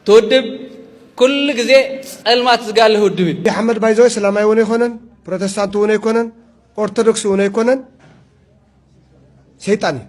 تودب كل جزء المات قال له الدبي محمد بايزوي سلامي وني يكونن بروتستانت وني يكونن أرثوذكس وني يكونن شيطاني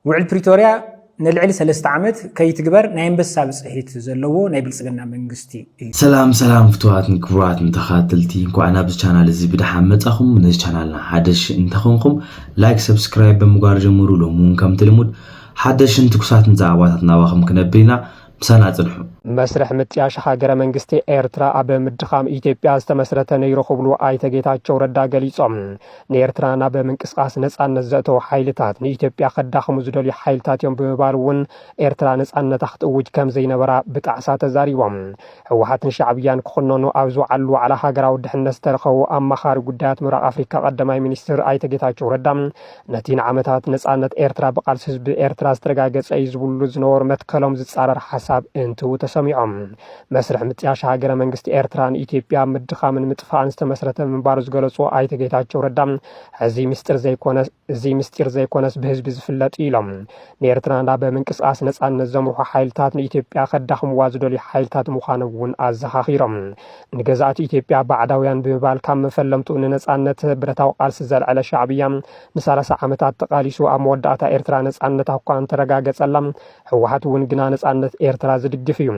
وعد بريتوريا نلعل سلست عمت كي تكبر نايم بس سابس هيت زلوا نايبل سجنا منجستي سلام فتوات كبرات متخاتلتي نكو أنا بس channel زي بدحمت أخم من هذا channel حدش انت خونكم لايك سبسكرايب بمقارجة مرولو ممكن تلمود حدش انت كسات نزعوات نواخم كنبينا مسانا تنحو مسرح متياش حاجر منجستي إيرترا أب مدخام إثيوبيا استمسرت نيرو خبلو آيت جيتا تشورد قليصم نيرترا ناب منقصاص نصان نزاتو حيلتات إثيوبيا خداخ مزدلي حيلتات يوم بمبالون إيرترا نصان تحت وج كم زينبرا بتعسات زاريوم هوحات شعبيان كخنونو أوزو علو على حاجر ودحنس ترخو أما خارج قدات مرا أفريقيا قدماي مينستر آيت جيتا تشورد نتين عمتات نصان إيرترا بقال حزب إيرترا استرجاجس أي زبول زنور متكلم زتصارر حساب انتو سميعهم مسرح متياش هاجر منجست إيرتران إثيوبيا مدخام من متفاعن استمسرت من بارز جلسوا آيت جيتاچو ردام هزي مستر زي كونس بهزب زفلت إيلم نيرتران دابا منقصاص نصان نزمرو حيلتات إثيوبيا خداخم وازدولي حيلتات مخانون أزخاخيرم نجزات إثيوبيا بعداويان بمبال كم فلمتو نصانت برتاو قالس زلعل شعبيا نسالس عامتات تقاليسو اموداتا إيرترا نصانت اكوان ترغاغصلم هوحات ونغنا نصانت إيرترا زدግፍ እዩ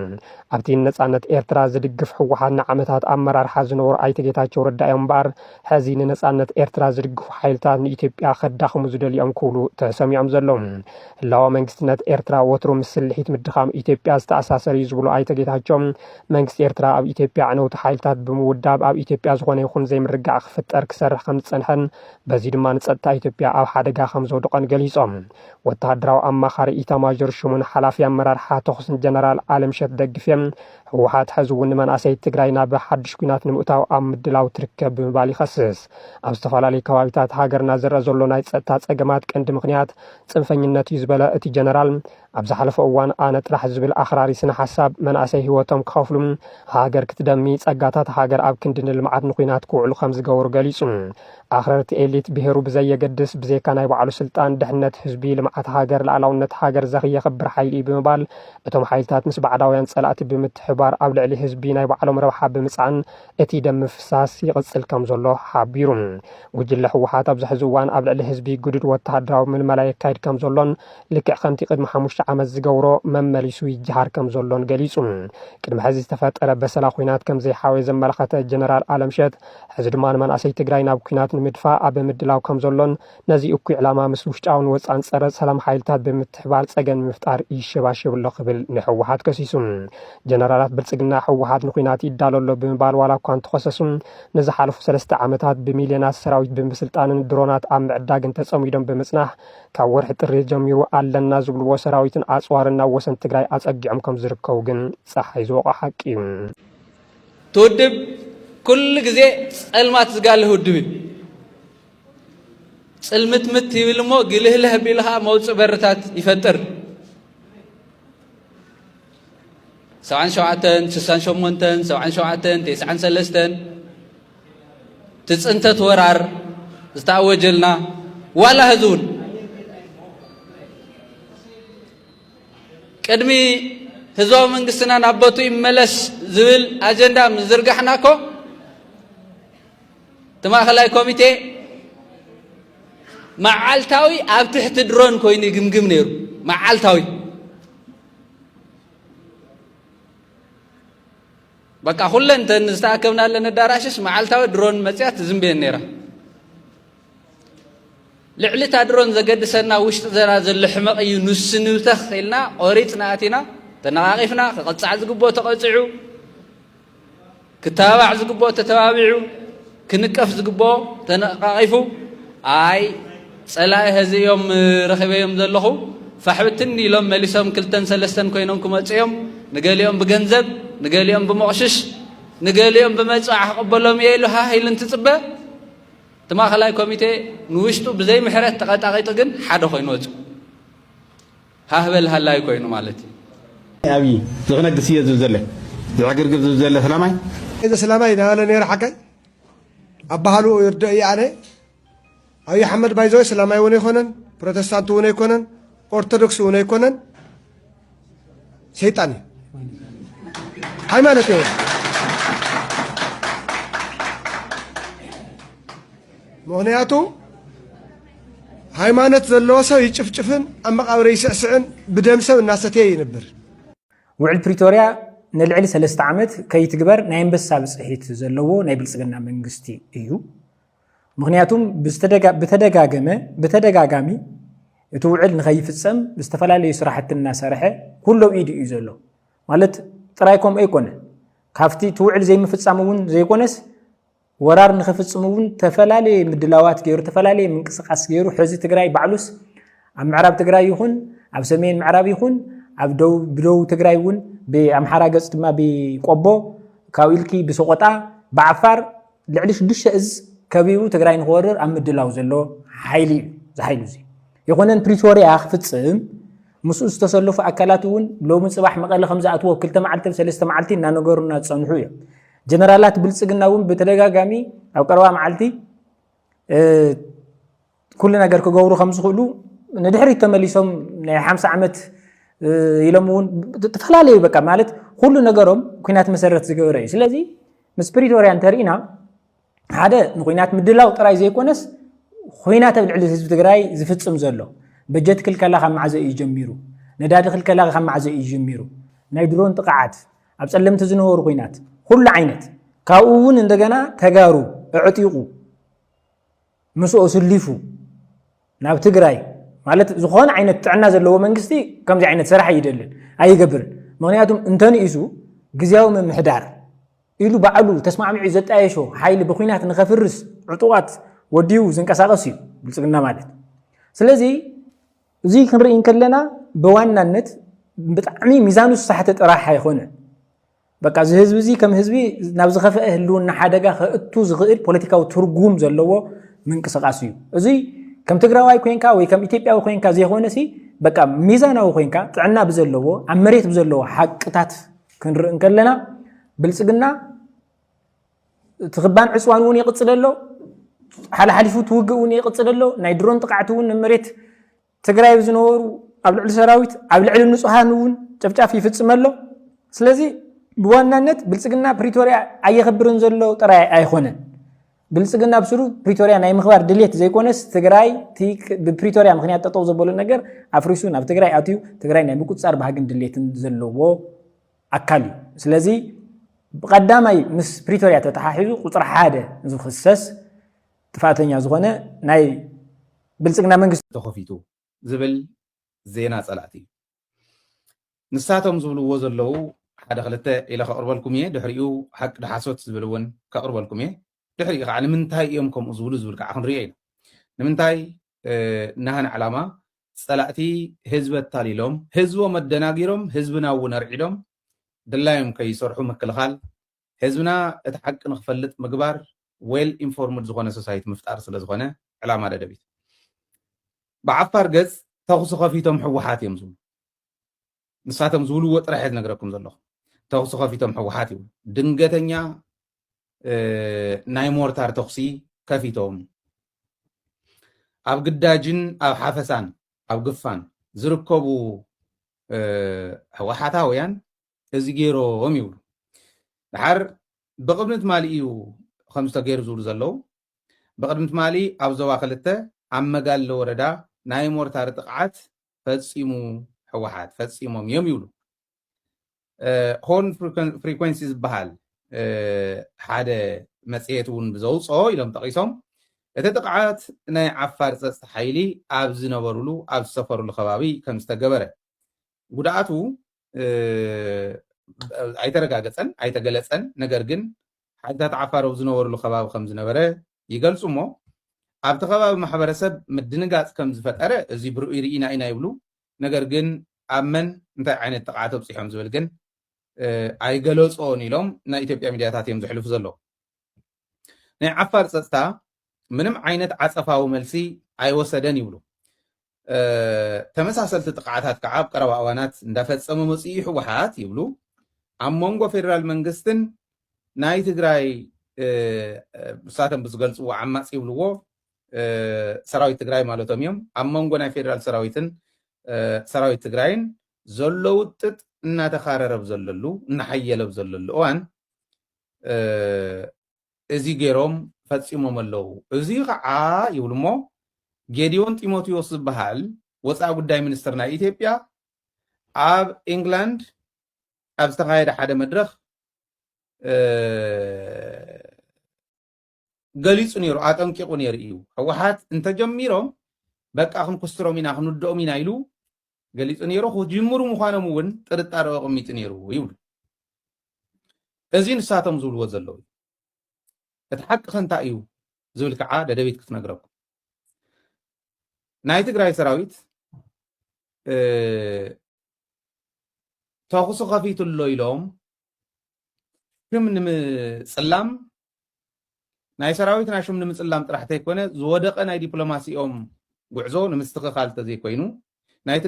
ኣብቲ ነጻነት ኤርትራ ዝድግፍ ህወሓት ንዓመታት ኣመራርሓ ዝነበሩ ኣይተ ጌታቸው ረዳ እምበር ሕዚ ንነጻነት ኤርትራ ዝድግፉ ሓይልታት ንኢትዮጵያ ከዳኽሙ ዝደልዮም ክብሉ ተሰሚዖም ዘለዉ ህላዊ መንግስትነት ኤርትራ ወትሩ ምስልሒት ምድኻም ኢትዮጵያ ዝተኣሳሰር እዩ ዝብሉ ኣይተ ጌታቸው መንግስቲ ኤርትራ ኣብ ኢትዮጵያ ዕነውቲ ሓይልታት ብምውዳብ ኣብ ኢትዮጵያ ዝኾነ ይኹን ዘይምርጋዕ ክፍጠር ክሰርሕ ከም ዝጸንሐን በዚ ድማ ንጸጥታ ኢትዮጵያ ኣብ ሓደጋ ከም ዘውድቐን ገሊጾም ወተሃደራዊ ኣማኻሪ ኢታማዦር ሹሙን ሓላፊ ኣመራርሓ ተኹስን ጀነራል አለምሸት ደግፈም ህወሓት ሕዝውን መንኣሰይ ትግራይና በሓድሽ ኩናት ንምእታው ኣብ ምድላው ትርከብ ብምባል ይኸስስ ኣብ ዝተፈላለዩ ከባቢታት ሃገርና ዘርአ ዘሎ ናይ ጸጥታ ጸገማት ቀንዲ ምኽንያት ጽንፈኝነት እዩ ዝበለ እቲ ጀነራል ኣብ ዝሓለፈ እዋን ኣነ ጥራሕ ዝብል ኣኽራሪ ስነ ሓሳብ መንኣሰይ ህይወቶም ክኸፍሉ ሃገር ክትደሚ ጸጋታት ሃገር ኣብ ክንዲ ንልምዓት ንኩናት ክውዕሉ ከም ዝገብሩ ገሊጹ ኣኽረርቲ ኤሊት ብሄሩ ብዘየገድስ ብዘይካ ናይ ባዕሉ ስልጣን ድሕነት ህዝቢ ልምዓት ሃገር ላዕላውነት ሃገር ዘኽየኽብር ሓይሊ ብምባል እቶም ሓይልታት ምስ ባዕዳውያን ጸላእቲ ብምትሕባር ኣብ ልዕሊ ህዝቢ ናይ ባዕሎም ረብሓ ብምጽዓን እቲ ደም ምፍሳስ ይቕጽል ከም ዘሎ ሓቢሩ ጉጅለ ህወሓት ኣብ ዝሕዚ እዋን ኣብ ልዕሊ ህዝቢ ጉድድ ወተሃደራዊ ምልመላ የካይድ ከም ዘሎን ልክዕ ከምቲ ቅድሚ 5 ዓመት ዝገብሮ መመሊሱ ይጅሃር ከም ዘሎን ገሊጹ ቅድሚ ሕዚ ዝተፈጠረ በሰላ ኩናት ከም ዘይሓወየ ዘመላኸተ ጀነራል አለምሸት ሕዚ ድማ መንኣሰይ ትግራይ ናብ ኩናት ንምድፋእ ኣብ ምድላው ከም ዘሎን ነዚ እኩይ ዕላማ ምስ ውሽጣውን ወጻን ጸረ ሰላም ሓይልታት ብምትሕባር ጸገም ምፍጣር ይሸባሸብ ኣሎ ክብል ንህወሓት ከሲሱ ጀነራላት ብልጽግና ህወሓት ንኩናት ይዳለሎ ብምባል ዋላ እኳ እንተኸሰሱ ንዝሓለፉ 3 ዓመታት ብሚልዮናት ሰራዊት ብምስልጣንን ድሮናት ኣብ ምዕዳግን ተጸሚዶም ብምጽናሕ ካብ ወርሒ ጥሪ ጀሚሩ ኣለና ዝብልዎ ሰራዊትን ኣጽዋርና ወሰን ትግራይ ኣጸጊዖም ከም ዝርከቡ ግን ፀሓይ ዝወqa ሓቂ تودب كل جزء المات قال له الدبي سلمت مت يبلمو قله له بيلها موت برتات يفتر سواء شوعتن سسان شومنتن سواء شوعتن تسعن سلستن تسنت تورار استعوجلنا ولا هذون قدمي هزو منقسنا نابطو يملس زبل أجندا مزرقحناكو تماخلاي كوميتي معالتاوي أب تحت درون كويني قمقم نيرو معالتاوي بقى خلن تنستاكمنا لنا داراشش معالتاوي درون متيات زنبين نيرا لعلتا درون زقدسنا وشت زرازل لحمق ينس نوتخ إلنا قريتنا أتينا تناقفنا قطع زقبو تقطعو كتابع زقبو تتابعو كنكف زقبو تناقفو أي صلاة هذه يوم رخيبة يوم ذلخو فحبتني لهم مليسهم كلتن سلستن كوينونكم أتيهم نقال يوم بجنزب نقال يوم بمغشش نقال يوم بمجع قبلهم يلو ها هي لن تتبع تما خلاي كوميتي نوشتو بزي محرات تقطع قيتقن حدا خوينوت ها هبل هلاي كوينو مالتي أبي زغنا قسية زوزلة زعقر قب زوزلة سلامي إذا سلامي أنا نير حكي أبهالو يرد يعني أي محمد بايزوي سلامي وني يكونن بروتستانت وني يكونن أرثوذكس وني يكونن شيطاني ሃይማኖት እዩ ምክንያቱ ሃይማኖት ዘለዎ ሰብ ይጭፍጭፍን ኣብ መቃብር ይስዕስዕን ብደም ሰብ እናሰተየ ይነብር ውዕል ፕሪቶሪያ ንልዕሊ 3 ዓመት ከይትግበር ናይ አንበሳ ብፅሒት ዘለዎ ናይ ብልጽግና መንግስቲ እዩ ምክንያቱም በተደጋጋሚ እቲ ውዕል ንኸይፍጸም ብዝተፈላለዩ ስራሕትና ሰርሐ ኩሎም ኢድ እዩ ዘሎ ማለት ጥራይኮም ኣይኮነ ካፍቲ ትውዕል ዘይምፍጻም እውን ዘይኮነስ ወራር ንኽፍጽም እውን ተፈላለየ ምድላዋት ገይሩ ተፈላለየ ምንቅስቃስ ገይሩ ሕዚ ትግራይ ባዕሉስ ኣብ ምዕራብ ትግራይ ይኹን ኣብ ሰሜን ምዕራብ ይኹን ኣብ ደቡብ ትግራይ እውን ብኣምሓራ ገጽ ድማ ብቆቦ ካውኢልኪ ብሰቆጣ ብዓፋር ልዕሊ 6 እዝ ከቢቡ ትግራይ ንኽወርር ኣብ ምድላው ዘሎ ሓይሊ ዝሓይሉ እዚ ይኹነን ፕሪቶሪያ ክፍጽም ምስኡ ዝተሰለፉ ኣካላት እውን ሎሚ ጽባሕ መቐለ ከም ዝኣትዎ 2 መዓልቲ 3 መዓልቲ እናነገሩና ዝጸንሑ እዮም ጀነራላት ብልጽግና እውን በተደጋጋሚ ኣብ ቀረባ መዓልቲ ኩሉ ነገር ክገብሩ ከም ዝኽእሉ ንድሕሪት ተመሊሶም ናይ 50 ዓመት ኢሎም እውን ተፈላለዩ በቃ ማለት ኩሉ ነገሮም ኩናት መሰረት ዝገበረ እዩ ስለዚ ምስ ፕሪቶሪያ እንተሪእና ሓደ ንኩናት ምድላው ጥራይ ዘይኮነስ ኩናት ኣብ ልዕሊ ህዝቢ ትግራይ ዝፍጽም ዘሎ በጀት ክልከላ ካብ መዓዘ እዩ ጀሚሩ ነዳዲ ክልከላ ካብ መዓዘ እዩ ጀሚሩ ናይ ድሮን ጥቃዓት ኣብ ጸለምቲ ዝነበሩ ኩናት ኩሉ ዓይነት ካብኡ እውን እንደገና ተጋሩ እዕጢቁ ምስኡ ስሊፉ ናብ ትግራይ ማለት ዝኾነ ዓይነት ጥዕና ዘለዎ መንግስቲ ከምዚ ዓይነት ስራሕ ይደልን ኣይገብርን ምክንያቱም እንተንኢሱ ግዝያዊ ምምሕዳር ኢሉ ባዕሉ ተስማዕሚዑ ዘጣየሾ ሓይሊ ብኩናት ንኸፍርስ ዕጡቃት ወዲዩ ዝንቀሳቀስ እዩ ብልጽግና ማለት ስለዚ እዚ ክንርኢ ከለና በዋናነት ብጣዕሚ ሚዛኑ ዝሰሓተ ጥራሕ ኣይኮነን በቃ እዚ ህዝቢ እዚ ከም ህዝቢ ናብ ዝኸፈአ ህልውና ሓደጋ ከእቱ ዝኽእል ፖለቲካዊ ትርጉም ዘለዎ ምንቅስቃስ እዩ እዚ ከም ትግራዋይ ኮይንካ ወይ ከም ኢትዮጵያዊ ኮይንካ ዘይኾነሲ በቃ ሚዛናዊ ኮይንካ ጥዕና ብዘለዎ ኣብ መሬት ብዘለዎ ሓቅታት ክንርኢ ከለና ብልጽግና ትኽባን ዕፅዋን እውን ይቕጽል ኣሎ ሓልሓሊፉ ትውግእ እውን ይቕጽል ኣሎ ናይ ድሮን ጥቃዕቲ እውን ንመሬት ትግራይ ዝነበሩ ኣብ ልዕሊ ሰራዊት ኣብ ልዕሊ ንጹሃን እውን ጨፍጫፍ ይፍጽም ኣሎ ስለዚ ብዋናነት ብልጽግና ፕሪቶሪያ ኣየኽብርን ዘሎ ጥራይ ኣይኾነን ብልጽግና ብስሩ ፕሪቶሪያ ናይ ምኽባር ድሌት ዘይኮነስ ትግራይ ብፕሪቶሪያ ምክንያት ጠጠው ዘበሉ ነገር ኣፍሪሱ ናብ ትግራይ ኣትዩ ትግራይ ናይ ምቁጻር ባህግን ድሌትን ዘለዎ ኣካል እዩ ስለዚ ብቀዳማይ ምስ ፕሪቶሪያ ተተሓሒዙ ቁጽሪ 1 ዝኽሰስ ጥፋተኛ ዝኾነ ናይ ብልጽግና መንግስቲ ተኸፊቱ ዝብል ዜና ጸላእቲ ንሳቶም ዝብልዎ ዘለዉ ሓደ ክልተ ኢለ ከቕርበልኩም እየ ድሕሪኡ ሓቂ ድሓሶት ዝብል እውን ከቕርበልኩም እየ ድሕሪኡ ከዓ ንምንታይ እዮም ከምኡ ዝብሉ ዝብል ከዓ ክንሪኦ ኢና ንምንታይ ናህን ዕላማ ጸላእቲ ህዝቢ ኣታሊሎም ህዝቦም ኣደናጊሮም ህዝብና እውን ኣርዒዶም ድላዮም ከይሰርሑ ምክልኻል ህዝብና እቲ ሓቂ ንክፈልጥ ምግባር ዌል ኢንፎርምድ ዝኾነ ሶሳይቲ ምፍጣር ስለ ዝኾነ ዕላማ ደደቢት ብዓፋር ገጽ ተኹሲ ከፊቶም ሕወሓት እዮም ዝብሉ ንሳቶም ዝብልዎ ጥራሕ ዝነግረኩም ዘለኹ ተኹሲ ከፊቶም ሕወሓት ይብሉ ድንገተኛ ናይ ሞርታር ተኹሲ ከፊቶም ኣብ ግዳጅን ኣብ ሓፈሳን ኣብ ግፋን ዝርከቡ ሕወሓታውያን እዚ ገይሮም ይብሉ ድሓር ብቕድሚት ማሊ እዩ ከም ዝተገይሩ ዝብሉ ዘለዉ ብቕድሚት ማሊ ኣብ ዞባ 2 ኣብ መጋለ ወረዳ ናይ ሞርታር ጥቕዓት ፈጺሙ ሕወሓት ፈጺሞም እዮም ይብሉ ሆርን ፍሪኮንሲ ዝበሃል ሓደ መጽሔት እውን ብዘውፅኦ ኢሎም ጠቒሶም እቲ ጥቕዓት ናይ ዓፋር ጸጥታ ሓይሊ ኣብ ዝነበሩሉ ኣብ ዝሰፈሩሉ ከባቢ ከም ዝተገበረ ጉድኣቱ ኣይተረጋገፀን ኣይተገለፀን ነገር ግን ሓድታት ዓፋር ኣብ ዝነበሩሉ ከባቢ ከም ዝነበረ ይገልጹ እሞ ኣብቲ ከባቢ ማሕበረሰብ ምድንጋፅ ከም ዝፈጠረ እዚ ብርኡ ርኢና ኢና ይብሉ ነገር ግን ኣብ መን እንታይ ዓይነት ጥቕዓት ኣብፂሖም ዝብል ግን ኣይገለፆን ኢሎም ናይ ኢትዮጵያ ሚድያታት እዮም ዝሕልፉ ዘለዉ ናይ ዓፋር ጸጥታ ምንም ዓይነት ዓፀፋዊ መልሲ ኣይወሰደን ይብሉ ተመሳሰልቲ ጥቕዓታት ከዓ ኣብ ቀረባ እዋናት እንዳፈጸመ መፅኡ ሕወሓት ይብሉ ኣብ መንጎ ፌደራል መንግስትን ናይ ትግራይ ብሳተን ብዝገልፅዎ ዓማፅ ይብልዎ ሰራዊት ትግራይ ማለቶም እዮም ኣብ መንጎ ናይ ፌደራል ሰራዊትን ሰራዊት ትግራይን ዘሎ ውጥጥ እናተኻረረ ብዘለሉ እናሓየለ ብዘለሉ እዋን እዚ ገይሮም ፈፂሞም ኣለዉ እዚ ከዓ ይብሉ እሞ ጌዲዮን ጢሞቴዎስ ዝበሃል ወፃኢ ጉዳይ ሚኒስትር ናይ ኢትዮጵያ ኣብ ኢንግላንድ ኣብ ዝተኻየደ ሓደ መድረኽ ገሊፁ ነይሩ ኣጠንቂቑ ነይሩ እዩ ህወሓት እንተጀሚሮም በቃ ክንኩስትሮም ኢና ክንውድኦም ኢና ኢሉ ገሊፁ ነይሩ ክጅምሩ ምዃኖም እውን ጥርጣረ ኣቐሚጡ ነይሩ ይብሉ እዚ ንሳቶም ዝብልዎ ዘለዉ እቲ ሓቂ እንታይ እዩ ዝብል ከዓ ደደቢት ክትነግረኩም ናይ ትግራይ ሰራዊት ተኹሱ ከፊቱሎ ኢሎም ሽም ንምፅላም ናይ ሰራዊትና ሽም ንምፅላም ጥራሕ እንተይኮነ ዝወደቐ ናይ ዲፕሎማሲኦም ጉዕዞ ንምስትኽኻል እንተዘይኮይኑ ናይ